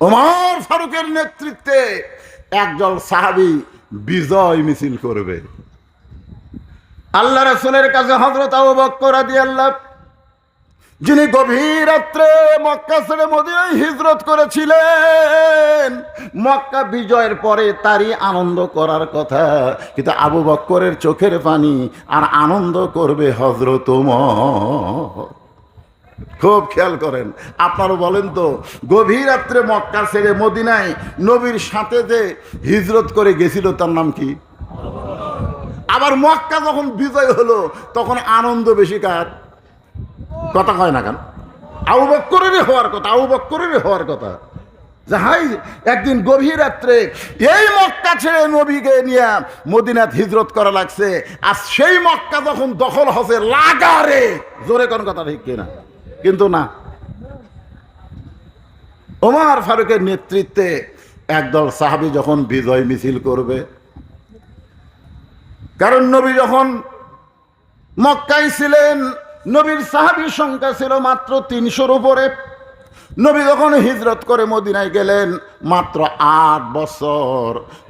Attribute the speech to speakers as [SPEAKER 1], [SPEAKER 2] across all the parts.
[SPEAKER 1] ওমর ফারুকের নেতৃত্বে একদল সাহাবী বিজয় মিছিল করবে। আল্লাহ রাসূলের কাছে হযরত আবু বকর রাদিয়াল্লাহু, যিনি গভীর রাত্রে মক্কা ছেড়ে মদিনায় হিজরত করেছিলেন, মক্কা বিজয়ের পরে তারই আনন্দ করার কথা, কিন্তু আবু বকরের চোখের পানি আর আনন্দ করবে হযরত ওমর। খুব খেয়াল করেন, আপনারা বলেন তো, গভীর রাত্রে মক্কা ছেড়ে মদিনায় নবীর সাথে যে হিজরত করে গেছিল তার নাম কি? আবার মক্কা যখন বিজয় হলো তখন আনন্দ বেশি কার? কথা কয় না কেন? আবু বকরেরই হওয়ার কথা, আবু বকরেরই হওয়ার কথা। যাই একদিন গভীর রাত্রে এই মক্কা ছেড়ে নবীকে নিয়ে মদিনাত হিজরত করা লাগছে, আর সেই মক্কা যখন দখল হচ্ছে লাগারে, জোরে কোন কথা ঠিক কিনা? কিন্তু না, ওমর ফারুকের নেতৃত্বে একদল সাহাবী যখন বিজয় মিছিল করবে, কারণ নবী যখন মক্কায় ছিলেন নবীর সাহাবীর সংখ্যা ছিল মাত্র ৩০০-র উপরে। নবী যখন হিজরত করে মদিনায় গেলেন মাত্র ৮ বছর,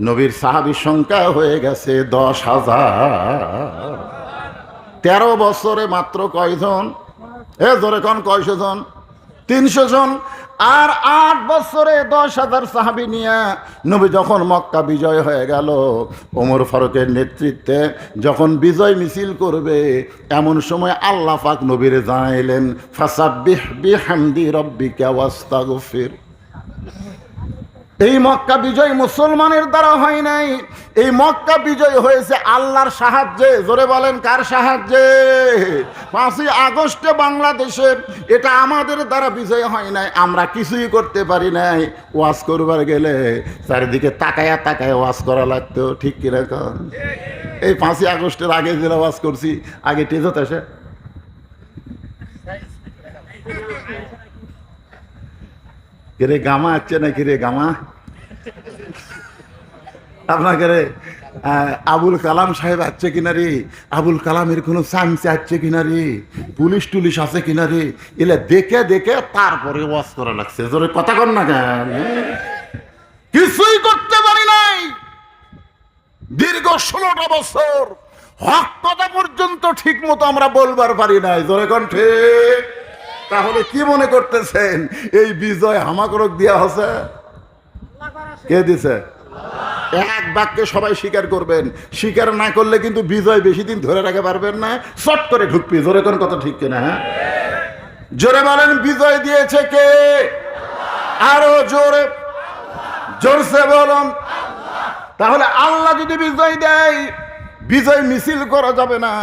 [SPEAKER 1] নবীর সাহাবীর সংখ্যা হয়ে গেছে ১০,০০০। ১৩ বছরে মাত্র কয়জন? জোরে কোন, কয়শো জন? ৩০০ জন। আর ৮ বছরে ১০,০০০ সাহাবী নিয়ে নবী যখন মক্কা বিজয় হয়ে গেল, ওমর ফারুকের নেতৃত্বে যখন বিজয় মিছিল করবে, এমন সময় আল্লাহ পাক নবীরে জানাইলেন, ফাসাব্বিহ বিহামদি রাব্বিকা ওয়াস্তাগফির। এই মক্কা বিজয় মুসলমানের দ্বারা হয় নাই, এই মক্কা বিজয় হয়েছে আল্লাহর সাহায্যে। জোরে বলেন, কার সাহায্যে? ৫ই আগস্টে বাংলাদেশে এটা আমাদের দ্বারা বিজয় হয় নাই, আমরা কিছুই করতে পারি নাই। ওয়াজ করবার গেলে চারিদিকে তাকায়া তাকায় ওয়াজ করা লাগতো, ঠিক কিনা কর? এই ৫ই আগস্টের আগে যেটা ওয়াজ করছি, আগে টেজত আসে কিরে গামা আছে নাকি রে গামা? আপনাকে আবুল কালাম সাহেব আছে কিনা রে? আবুল কালামের কোনো চান্স আছে কিনা রে? পুলিশ টুলিশ আছে কিনা রে? এলে দেখে দেখে তারপরে ওয়াজ করা লাগছে। জোরে কথা কর না কেন? কিছুই করতে পারি নাই দীর্ঘ 16টা বছর, হক কথা পর্যন্ত ঠিক মতো আমরা বলবার পারি নাই। জোরে কোন ঠিক? তাহলে কি মনে করতেছেন এই বিজয় হামাকরক দিয়া হচ্ছে? কে দিছে? এক বাক্যে সবাই স্বীকার করবেন, স্বীকার না করলে কিন্তু বিজয় বেশি দিন ধরে রাখতে পারবেন না, চট করে ঢুকবি। জোরে কোন কথা ঠিক কিনা? হ্যাঁ, জোরে বলেন, বিজয় দিয়েছে কে? আরো জোরে, জোরসে বলুন। তাহলে আল্লাহ যদি বিজয় দেয়, বিজয় মিছিল করা যাবে না,